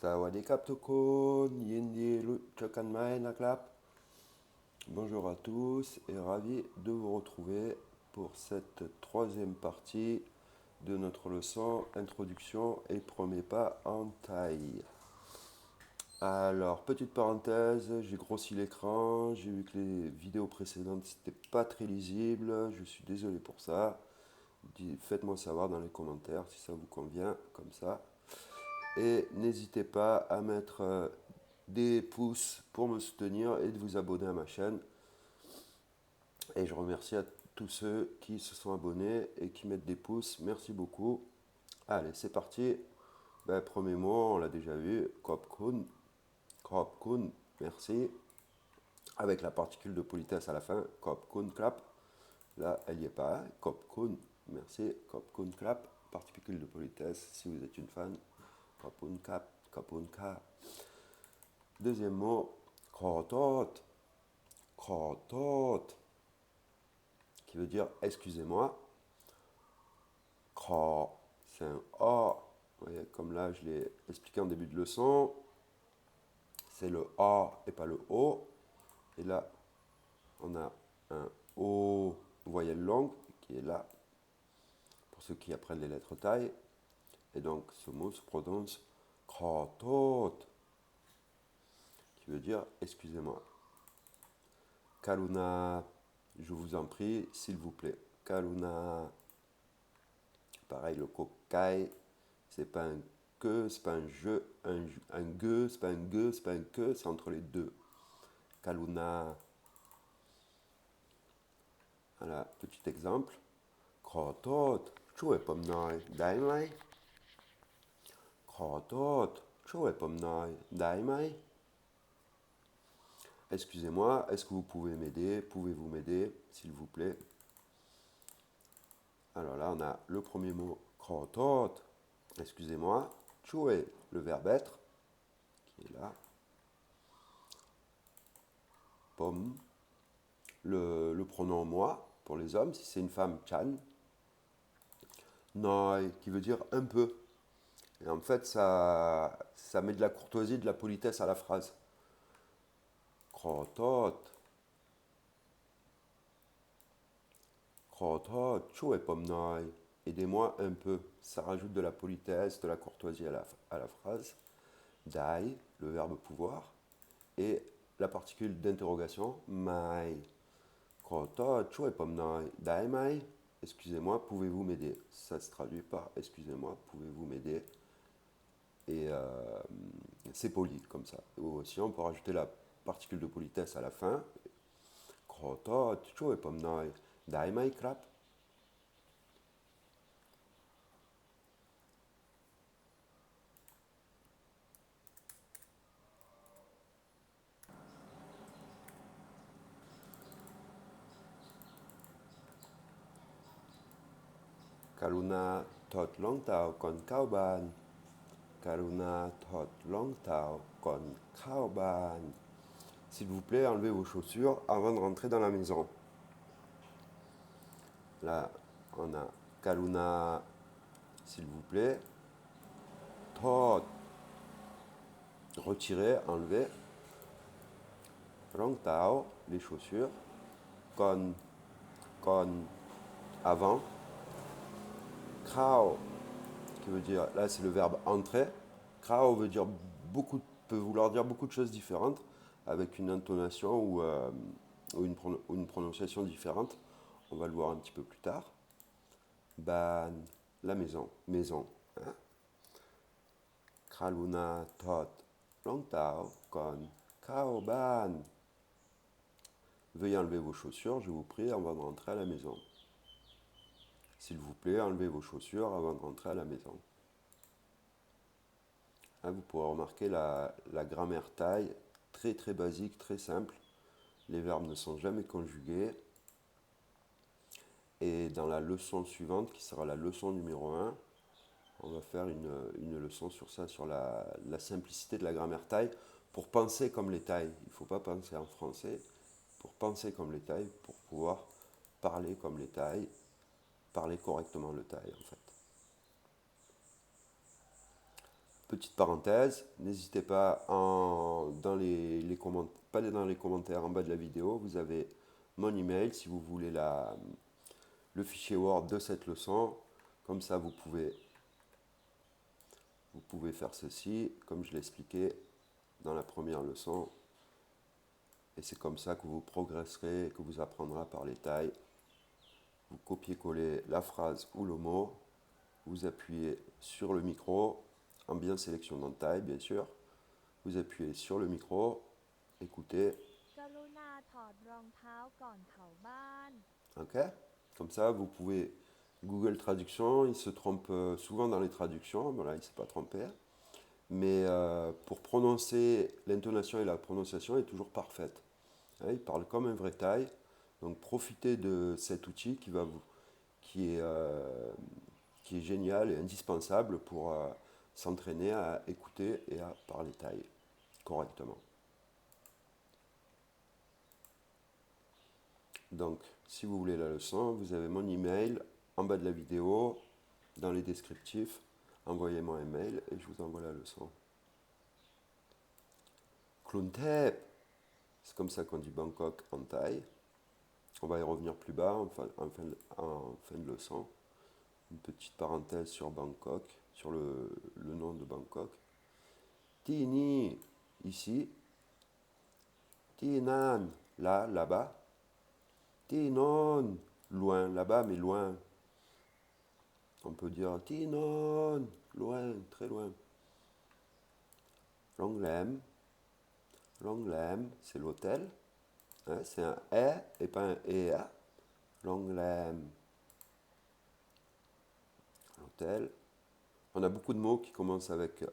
Sawadee Tokon, Yindi Chokanmai Naklap. Bonjour à tous et ravi de vous retrouver pour cette troisième partie de notre leçon Introduction et premier pas en taille. Alors, petite parenthèse, j'ai grossi l'écran, j'ai vu que les vidéos précédentes c'était pas très lisible, je suis désolé pour ça. Faites-moi savoir dans les commentaires si ça vous convient comme ça. Et n'hésitez pas à mettre des pouces pour me soutenir et de vous abonner à ma chaîne. Et je remercie à tous ceux qui se sont abonnés et qui mettent des pouces. Merci beaucoup. Allez, c'est parti. Premier mot, on l'a déjà vu. Kopkun. Kopkun, merci. Avec la particule de politesse à la fin. Kopkun clap. Là, elle n'y est pas. Kopkun, merci. Kopkun clap. Particule de politesse, si vous êtes une fan. Kopkun cap. Kopkun ka. Deuxième mot, krotot, krotot, qui veut dire excusez-moi. Kro, c'est un A. Vous voyez, comme là, je l'ai expliqué en début de leçon, c'est le A et pas le O. Et là, on a un O, voyelle longue, qui est là, pour ceux qui apprennent les lettres taille. Et donc, ce mot se prononce krotot, qui veut dire excusez-moi. Karuna, je vous en prie, s'il vous plaît. Karuna. Pareil, le kokai, c'est pas un que, c'est pas un je, un ge, c'est pas un ge, c'est pas un que, c'est entre les deux. Karuna. Voilà, petit exemple. Krotot, chue pomnoi, daimai. Krotot, chue pomnoi, daimai. Excusez-moi, est-ce que vous pouvez m'aider? Pouvez-vous m'aider, s'il vous plaît? Alors là, on a le premier mot, krotot, excusez-moi. Chue, le verbe être, qui est là. Pom, le pronom moi, pour les hommes, si c'est une femme, chan. Noi, qui veut dire un peu. Et en fait, ça met de la courtoisie, de la politesse à la phrase. Krotot. Krotot, chou et pom noi. Aidez-moi un peu. Ça rajoute de la politesse, de la courtoisie à la phrase. Dai, le verbe pouvoir. Et la particule d'interrogation, mai. Krotot, chou et pom noi. Dai mai. Excusez-moi, pouvez-vous m'aider? Ça se traduit par excusez-moi, pouvez-vous m'aider? Et c'est poli comme ça. Ou aussi, on peut rajouter la particule de politesse à la fin. Krotot, chou et pom noi. Dai mai krap. Karuna tot long tao kon kao ban. Karuna tot long tao kon kao ban. S'il vous plaît, enlevez vos chaussures avant de rentrer dans la maison. Là, on a Karuna, s'il vous plaît. Tot, retirer, enlever. Long tao, les chaussures. Kon, avant. Krao, qui veut dire, là c'est le verbe entrer. Krao veut dire peut vouloir dire beaucoup de choses différentes, avec une intonation ou une prononciation différente. On va le voir un petit peu plus tard. Ban, la maison, maison. Hein? Kraluna tot, long tao, kon, kao ban. Veuillez enlever vos chaussures, je vous prie, avant de rentrer à la maison. S'il vous plaît, enlevez vos chaussures avant de rentrer à la maison. Hein, vous pourrez remarquer la grammaire taille, très très basique, très simple. Les verbes ne sont jamais conjugués. Et dans la leçon suivante, qui sera la leçon numéro 1, on va faire une leçon sur ça, sur la simplicité de la grammaire taille, pour penser comme les tailles. Il ne faut pas penser en français, pour penser comme les tailles, pour pouvoir parler comme les tailles, parler correctement le taille en fait. Petite parenthèse, n'hésitez pas dans pas dans les commentaires en bas de la vidéo, vous avez mon email si vous voulez le fichier Word de cette leçon. Comme ça, vous pouvez faire ceci, comme je l'ai expliqué dans la première leçon. Et c'est comme ça que vous progresserez, que vous apprendrez par les tailles. Vous copiez-collez la phrase ou le mot, vous appuyez sur le micro, en bien sélectionnant taille, bien sûr. Vous appuyez sur le micro, écoutez. Ok. Comme ça, vous pouvez Google Traduction, il se trompe souvent dans les traductions, voilà, il ne s'est pas trompé. Mais pour prononcer, l'intonation et la prononciation est toujours parfaite. Hein, il parle comme un vrai thaï. Donc profitez de cet outil qui est génial et indispensable pour s'entraîner à écouter et à parler thaï correctement. Donc, si vous voulez la leçon, vous avez mon email en bas de la vidéo, dans les descriptifs. Envoyez-moi un mail et je vous envoie la leçon. Kluntep, c'est comme ça qu'on dit Bangkok en thaï. On va y revenir plus bas en fin de leçon. Une petite parenthèse sur Bangkok, sur le nom de Bangkok. Tini, ici. Tinan, là, là-bas. Tinon, loin, là-bas, mais loin. On peut dire Tinon, loin, très loin. Longlem, Longlem, c'est l'hôtel. Hein, c'est un E et pas un EA. Longlem. L'hôtel. On a beaucoup de mots qui commencent avec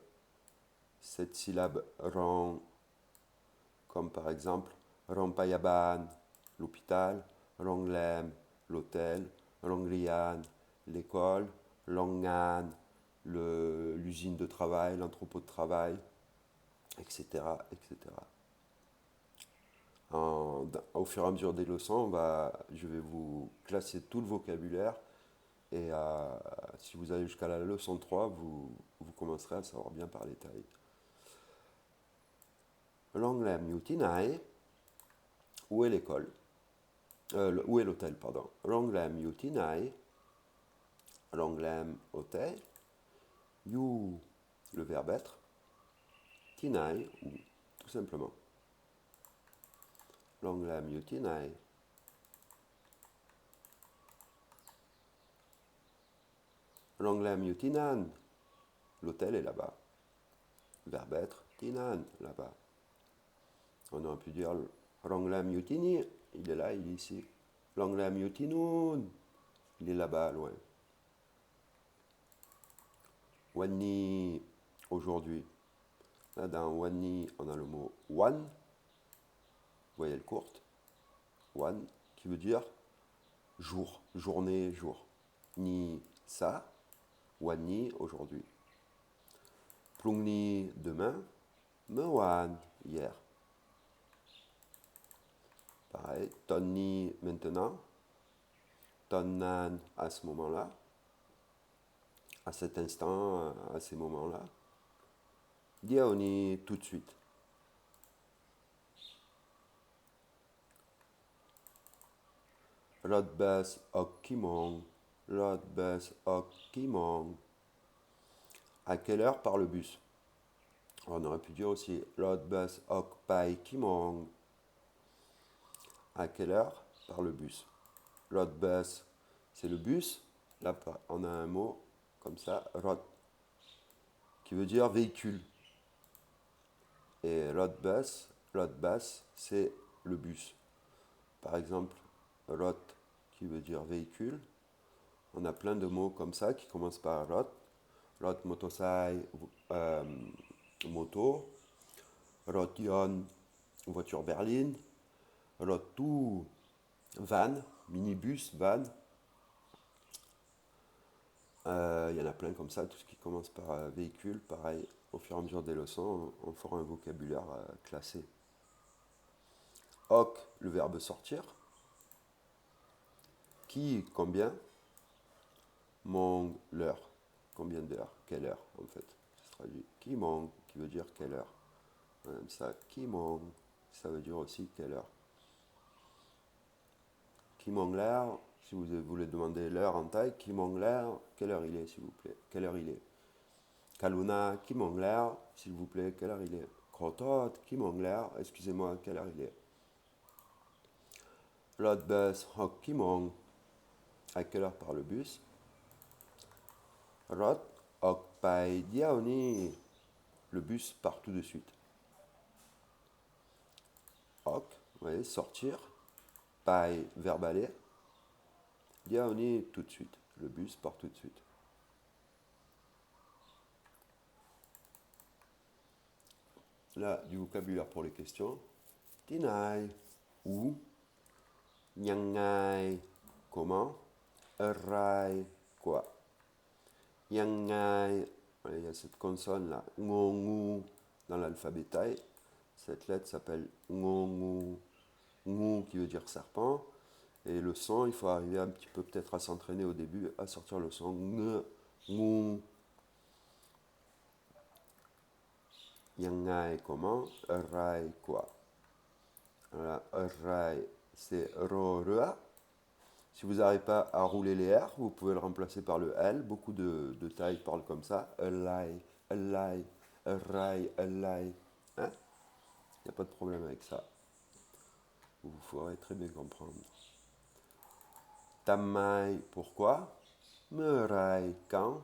cette syllabe rang, comme par exemple Rompayaban, l'hôpital, Ronglem, l'hôtel, Ronglian, l'école, Longan, l'usine de travail, l'entrepôt de travail, etc. etc. Au fur et à mesure des leçons, je vais vous classer tout le vocabulaire et si vous allez jusqu'à la leçon 3, vous commencerez à savoir bien parler thaï. Longlem Yutinai, où est l'école où est l'hôtel, pardon. Longlem Yutinai, Longlem hôtel, You, le verbe être, Tinai, ou tout simplement. Longlem Yutinai. Longlem Yutinan, l'hôtel est là-bas. Verbe être, Tinan, là-bas. On aurait pu dire Longlem Yutini, il est là, il est ici. Longlem Yutinun, il est là-bas, loin. Wani, aujourd'hui. Là, dans Wani, on a le mot Wan, voyelle courte. Wan, qui veut dire jour, journée, jour. Ni ça, Wani, aujourd'hui. Plungni, demain. Mewan, hier. Pareil, Tonni, maintenant. Tonnan, à ce moment-là. À cet instant, à ces moments-là. Diaoni, tout de suite. Rodbes ok kimong. Rodbes ok kimong. À quelle heure part le bus? On aurait pu dire aussi Rodbes ok pai kimong. À quelle heure part le bus? Rodbes, c'est le bus. Là, on a un mot comme ça, rod, qui veut dire véhicule. Et Rodbus, c'est le bus. Par exemple, rot, qui veut dire véhicule. On a plein de mots comme ça qui commencent par rot. Rot motosai, moto. Rotion, voiture berline. Rotu, van, minibus, van. Il y en a plein comme ça, tout ce qui commence par véhicule. Pareil, au fur et à mesure des leçons, on fera un vocabulaire classé. Ok, le verbe sortir. Qui, combien. Mon, l'heure. Combien d'heures? Quelle heure, en fait? traduit. Kimong, qui veut dire quelle heure. Même ça, Kimong, ça veut dire aussi quelle heure. Kimong l'air, si vous voulez demander l'heure en thaï, Kimong l'air, quelle heure il est, s'il vous plaît. Quelle heure il est. Kaluna, Kimong l'air, s'il vous plaît, quelle heure il est. Krotot, Kimong l'air, excusez-moi, quelle heure il est. L'autre bus, Hok Kimong, à quelle heure part le bus. Rot, Ok Pai Diaoni, le bus part tout de suite. Ok, vous voyez, sortir. Pai, verbe aller. Diaoni, tout de suite. Le bus part tout de suite. Là, du vocabulaire pour les questions. Tinai, où. Nyangai, comment. Erai, quoi. Nyangai, il y a cette consonne là, ngongu, dans l'alphabet thaï. Cette lettre s'appelle ngongu. Ngu qui veut dire serpent. Et le son, il faut arriver un petit peu peut-être à s'entraîner au début, à sortir le son. Ngu, ngu. Yangai, comment. Erai, quoi. Voilà, Erai, c'est ro-rua. Si vous n'arrivez pas à rouler les R, vous pouvez le remplacer par le L. Beaucoup de Thaïs parlent comme ça. Elai, elai, erai, elai. Hein? Il n'y a pas de problème avec ça. Vous pourrez très bien comprendre. Tamai, pourquoi? Merai, quand?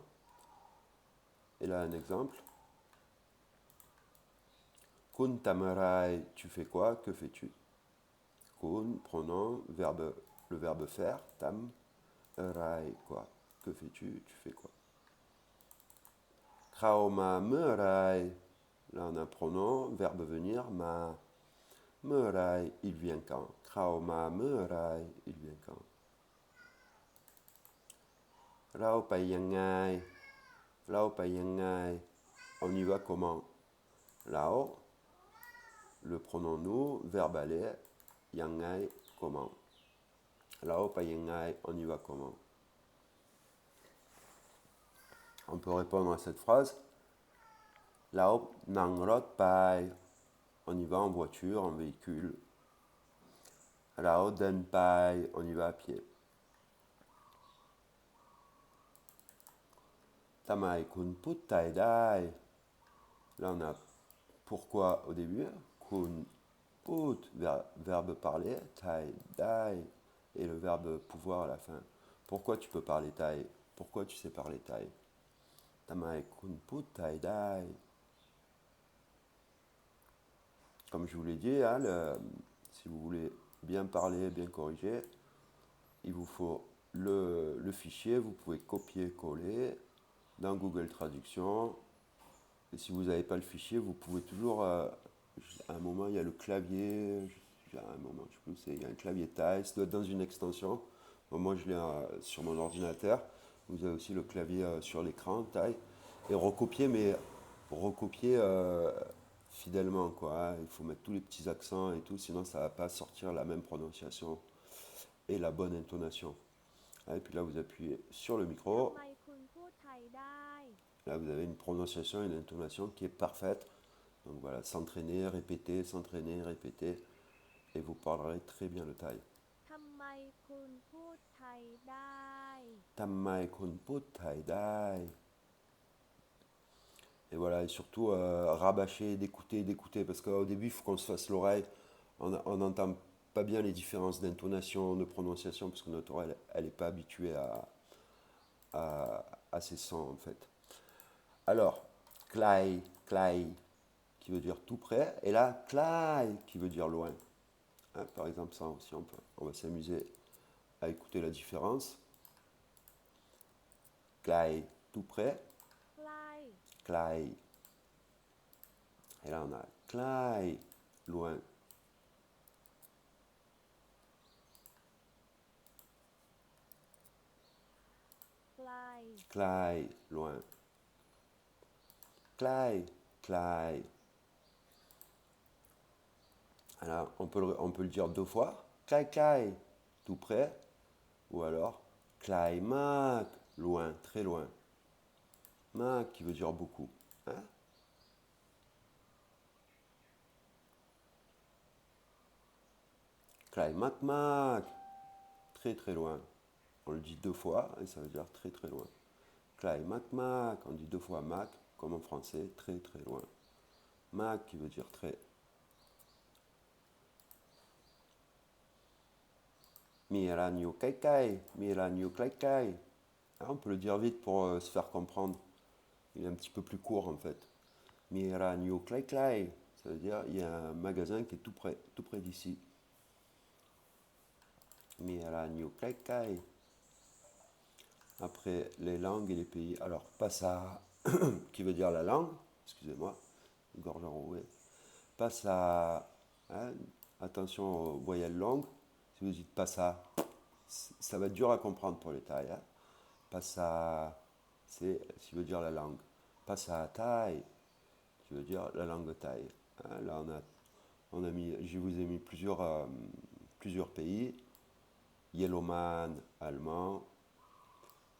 Et là, un exemple. Kun tamerai, tu fais quoi? Que fais-tu? Kun, pronom, verbe, le verbe faire, tam. Rai, quoi? Que fais-tu? Tu fais quoi? Kraoma merai, là on a un pronom, verbe venir, ma. Merai, il vient quand? Kraoma merai, il vient quand? Rao payangai, Lao payangai, on y va comment? Lao, le pronom nous, verbe aller, yangai, comment? Lao payangai, on y va comment? On peut répondre à cette phrase. Lao nangrot pai, on y va en voiture, en véhicule. Lao den pai, on y va à pied. Tamai kun put tai dai. Là on a pourquoi au début. Kun put, verbe parler. Tai dai. Et le verbe pouvoir à la fin. Pourquoi tu peux parler tai? Pourquoi tu sais parler tai? Tamai kun put tai dai. Comme je vous l'ai dit, hein, si vous voulez bien parler, bien corriger, il vous faut le fichier. Vous pouvez copier-coller dans Google Traduction. Et si vous n'avez pas le fichier, vous pouvez toujours, à un moment, il y a le clavier, à un moment, je sais plus, il y a un clavier taille, ça doit être dans une extension. Bon, moi, je l'ai sur mon ordinateur. Vous avez aussi le clavier sur l'écran, taille. Et recopier, mais recopier fidèlement, quoi. Hein. Il faut mettre tous les petits accents et tout, sinon ça ne va pas sortir la même prononciation et la bonne intonation. Et puis là, vous appuyez sur le micro. Là, vous avez une prononciation et une intonation qui est parfaite. Donc voilà, s'entraîner, répéter, et vous parlerez très bien le thaï. Tammai kun put thai dai. Et voilà, et surtout rabâcher, d'écouter, parce qu'au début, il faut qu'on se fasse l'oreille. On n'entend pas bien les différences d'intonation, de prononciation, parce que notre oreille, elle n'est pas habituée à ces sons, en fait. Alors, klai, klai, qui veut dire tout près, et là, klai, qui veut dire loin. Hein, par exemple, ça aussi, on va s'amuser à écouter la différence. Klai, tout près. Klai. Et là, on a klai, loin. Klai, loin. Klai, klai. Alors, on peut le dire deux fois. Klai, klai, tout près. Ou alors, klai mak, loin, très loin. Mak qui veut dire beaucoup. Hein? Klai mak mak, très très loin. On le dit deux fois et ça veut dire très très loin. Klai mak mak, on dit deux fois mak, comme en français, très très loin. Mak qui veut dire très. Miranio kai kai, miranio kai kai. Ah, on peut le dire vite pour se faire comprendre. Il est un petit peu plus court en fait. Miranio kai kai, ça veut dire il y a un magasin qui est tout près d'ici. Miranio kai kai. Après, les langues et les pays. Alors, passa, qui veut dire la langue, excusez-moi, gorge enrouée. Passa, hein, attention aux voyelles longues. Si vous dites passa, ça va être dur à comprendre pour les Thaïs. Hein. Passa, c'est ce qui veut dire la langue. Passa Thaï, qui veut dire la langue thaï. Hein, là, je vous ai mis plusieurs pays. Yellowman, allemand.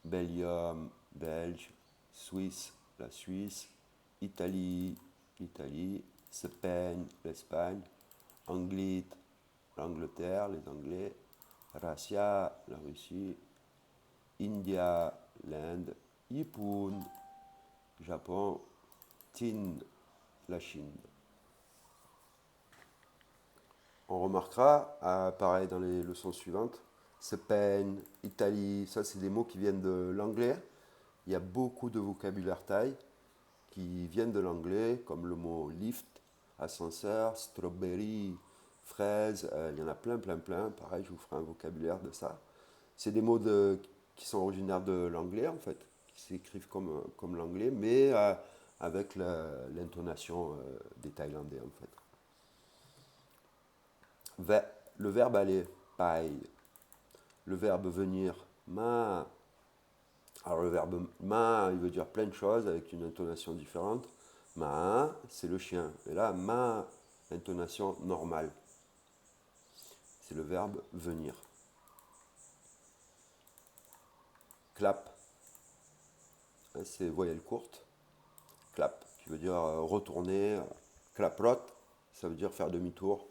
Belgium, belge, Suisse, la Suisse, Italie, l'Italie, Espagne, l'Espagne, Angleterre, l'Angleterre, les Anglais, Russia, la Russie, India, l'Inde, Yipun, Japon, Tin, la Chine. On remarquera, pareil dans les leçons suivantes, Spain, Italie, ça c'est des mots qui viennent de l'anglais. Il y a beaucoup de vocabulaire thaï qui viennent de l'anglais, comme le mot lift, ascenseur, strawberry, fraise, il y en a plein, plein, plein. Pareil, je vous ferai un vocabulaire de ça. C'est des mots qui sont originaires de l'anglais, en fait, qui s'écrivent comme l'anglais, mais avec l'intonation des Thaïlandais, en fait. Le verbe aller, paille. Le verbe venir, ma. Alors le verbe ma, il veut dire plein de choses avec une intonation différente. Ma, c'est le chien. Et là, ma, intonation normale. C'est le verbe venir. Clap, c'est voyelle courte. Clap, qui veut dire retourner. Claprot, ça veut dire faire demi-tour.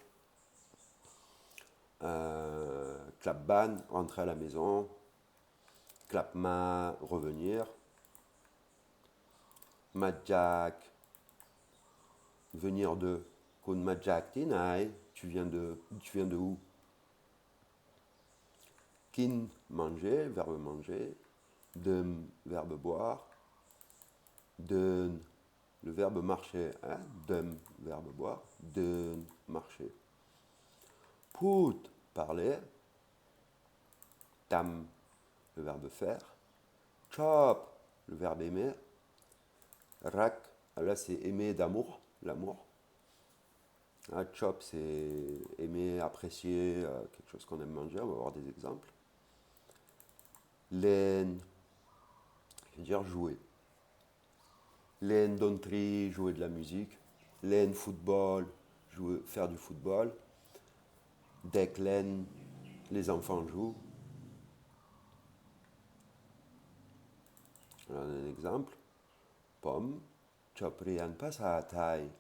Clapban, rentrer à la maison. Clapma, revenir. Majak, venir de. Kun majak tinai, tu viens de où? Kin, manger, verbe manger. Dem, verbe boire. Den, le verbe marcher. Hein? Dem, verbe boire. Den, marcher. Put, parler. Tam, le verbe faire. Chop, le verbe aimer. Rak, là c'est aimer d'amour, l'amour. Chop, c'est aimer, apprécier quelque chose qu'on aime manger. On va voir des exemples. Len, je veux dire jouer. Len dontri, jouer de la musique. Len football, faire du football. Dek len, les enfants jouent. Voilà un exemple. Pomme, chop rian pasa thaï.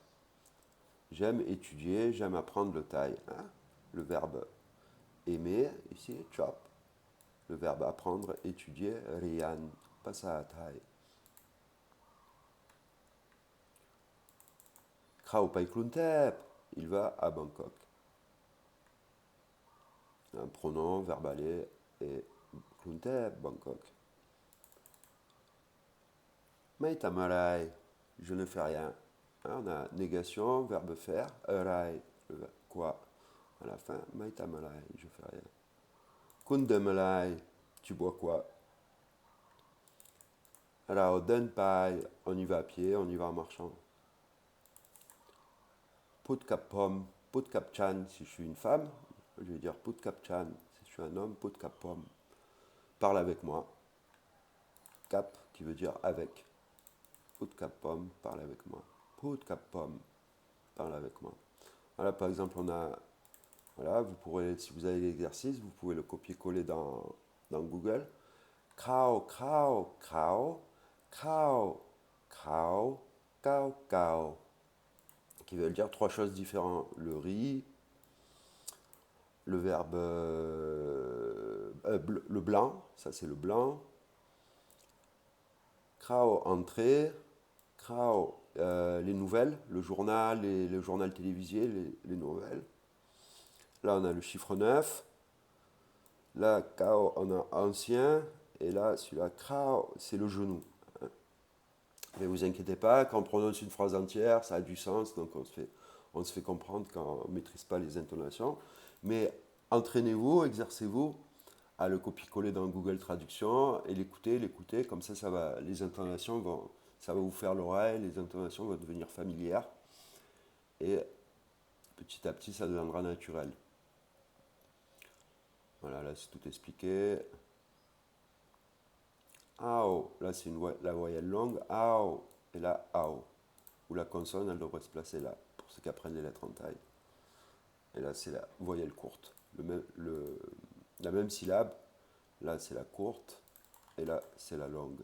J'aime étudier, j'aime apprendre le thaï. Hein? Le verbe aimer, ici, chop. Le verbe apprendre, étudier, rian pasa thaï. Krao Pai Kluntep, il va à Bangkok. Un pronom, verbe aller et Kluntep, Bangkok. Maitamarai, je ne fais rien. Hein, on a négation, verbe faire, arai, quoi à la fin, Maitamarai, je fais rien. Kundemalai, tu bois quoi? Rao Denpai, on y va à pied, on y va en marchant. Putkapom, Putkapchan, si je suis une femme, je vais dire Putkapchan, si je suis un homme, Putkapom. Parle avec moi. Cap, qui veut dire avec. Putkapom, parle avec moi. Putkapom, parle avec moi. Voilà, par exemple, voilà, vous pourrez, si vous avez l'exercice, vous pouvez le copier-coller dans Google. Krao, krao, krao, krao, krao, kao, kao. Qui veut dire trois choses différentes. Le riz, le verbe le blanc, ça c'est le blanc. Krao, entrée. Krao, les nouvelles, le journal télévisé, les nouvelles. Là, on a le chiffre 9. Là, Kao, on a ancien. Et là, celui-là, Krao, c'est le genou. Mais vous inquiétez pas, quand on prononce une phrase entière, ça a du sens, donc on se fait comprendre quand on ne maîtrise pas les intonations. Mais entraînez-vous, exercez-vous à le copier-coller dans Google Traduction et l'écouter, comme ça va, les intonations vont, ça va vous faire l'oreille, les intonations vont devenir familières et petit à petit ça deviendra naturel. Voilà, là c'est tout expliqué. Ao, là c'est la voyelle longue, ao, et là ao, où la consonne elle devrait se placer là, pour ceux qui apprennent les lettres en taille. Et là c'est la voyelle courte, la même syllabe, là c'est la courte, et là c'est la longue.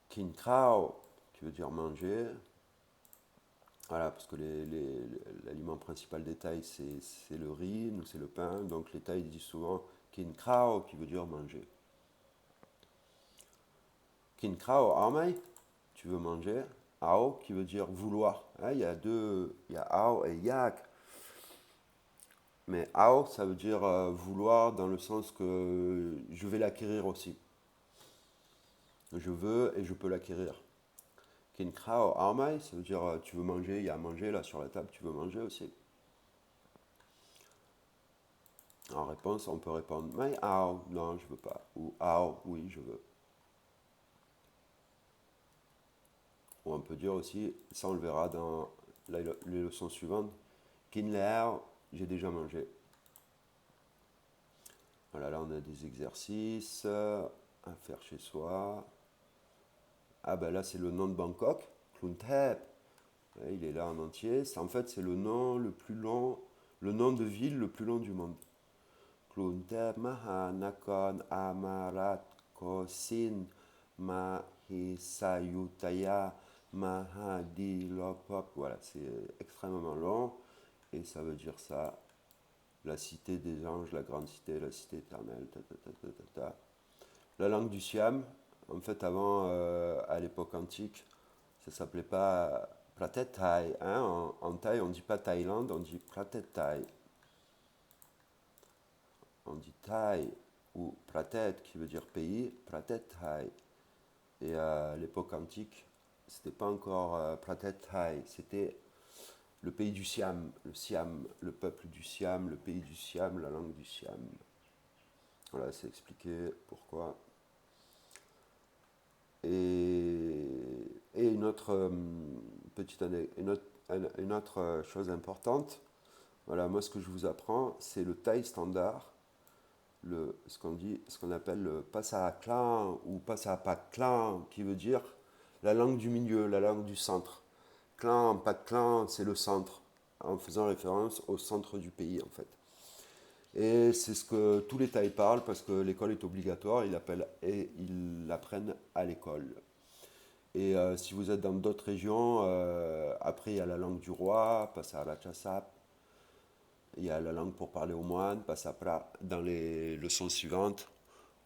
Kin krao, qui veut dire manger. Voilà, parce que l'aliment principal des Thaïs, c'est le riz, nous c'est le pain. Donc les Thaïs disent souvent kin krao, qui veut dire manger. Kin krao amai, tu veux manger. Ao, qui veut dire vouloir. Hein, il y a ao et yak. Mais ao, ça veut dire vouloir dans le sens que je vais l'acquérir aussi. Je veux et je peux l'acquérir. Kin krao amai, ça veut dire tu veux manger, il y a à manger là sur la table, tu veux manger aussi. En réponse, on peut répondre mai ao, non, je veux pas. Ou ao, oui, je veux. Ou on peut dire aussi, ça on le verra dans les leçons suivantes, kin leo, j'ai déjà mangé. Voilà, là on a des exercices à faire chez soi. Ah ben là c'est le nom de Bangkok, Kluntep. Il est là en entier. En fait c'est le nom le plus long, le nom de ville le plus long du monde. Kluntep Mahanakon Amarat Kosin Mahisayutaya Mahadilopop. Voilà, c'est extrêmement long et ça veut dire ça. La cité des anges, la grande cité, la cité éternelle, ta, ta, ta, ta, ta, ta. La langue du Siam, en fait, avant, à l'époque antique, ça s'appelait pas Pratet Thai. Hein? En Thaï, on ne dit pas Thaïlande, on dit Pratet Thai. On dit Thaï ou Pratet, qui veut dire pays, Pratet Thai. Et à l'époque antique, c'était pas encore Pratet Thai, c'était le pays du Siam, le peuple du Siam, le pays du Siam, la langue du Siam. Voilà, c'est expliqué pourquoi. Et une autre une autre chose importante, voilà, moi ce que je vous apprends, c'est le thaï standard, ce qu'on appelle le Pasaklan ou Pasapaklan, qui veut dire la langue du milieu, la langue du centre. Clan, pas de clan, c'est le centre, en faisant référence au centre du pays en fait. Et c'est ce que tous les Thaïs parlent parce que l'école est obligatoire, ils l'apprennent à l'école. Et si vous êtes dans d'autres régions, après il y a la langue du roi, Pasarachasap, il y a la langue pour parler aux moines, Pasapra. Dans les leçons suivantes,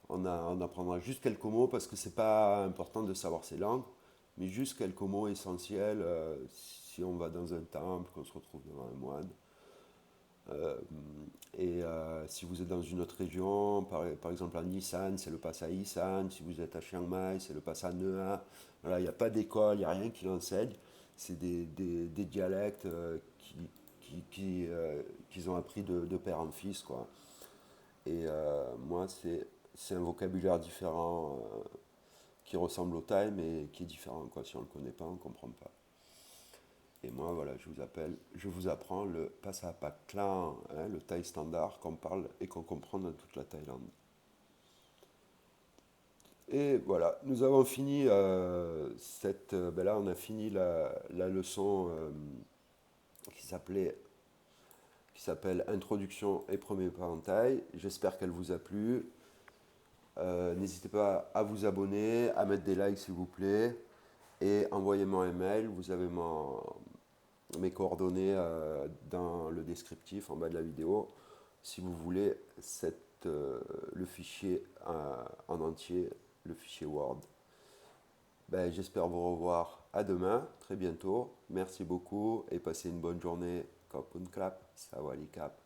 on apprendra juste quelques mots parce que c'est pas important de savoir ces langues, mais juste quelques mots essentiels si on va dans un temple, qu'on se retrouve devant un moine. Euh, si vous êtes dans une autre région, par exemple en Isan, c'est le Passa Isan. Si vous êtes à Chiang Mai, c'est le Passa Nea. Voilà, il n'y a pas d'école, il n'y a rien qui l'enseigne. C'est des dialectes qu'ils ont appris de père en fils, quoi. Et moi, c'est un vocabulaire différent qui ressemble au thaï, mais qui est différent, quoi. Si on ne le connaît pas, on ne comprend pas. Et moi, voilà, je vous apprends le Pasapaklan, hein, le thaï standard qu'on parle et qu'on comprend dans toute la Thaïlande. Et voilà, nous avons fini ben là, on a fini la leçon qui s'appelle Introduction et premier pas en thaï. J'espère qu'elle vous a plu. N'hésitez pas à vous abonner, à mettre des likes s'il vous plaît, et envoyez-moi un mail. Vous avez mes coordonnées dans le descriptif en bas de la vidéo si vous voulez le fichier en entier, le fichier Word. Ben, j'espère vous revoir à demain, très bientôt. Merci beaucoup et passez une bonne journée. Kop und Klap, Sawadee Kap.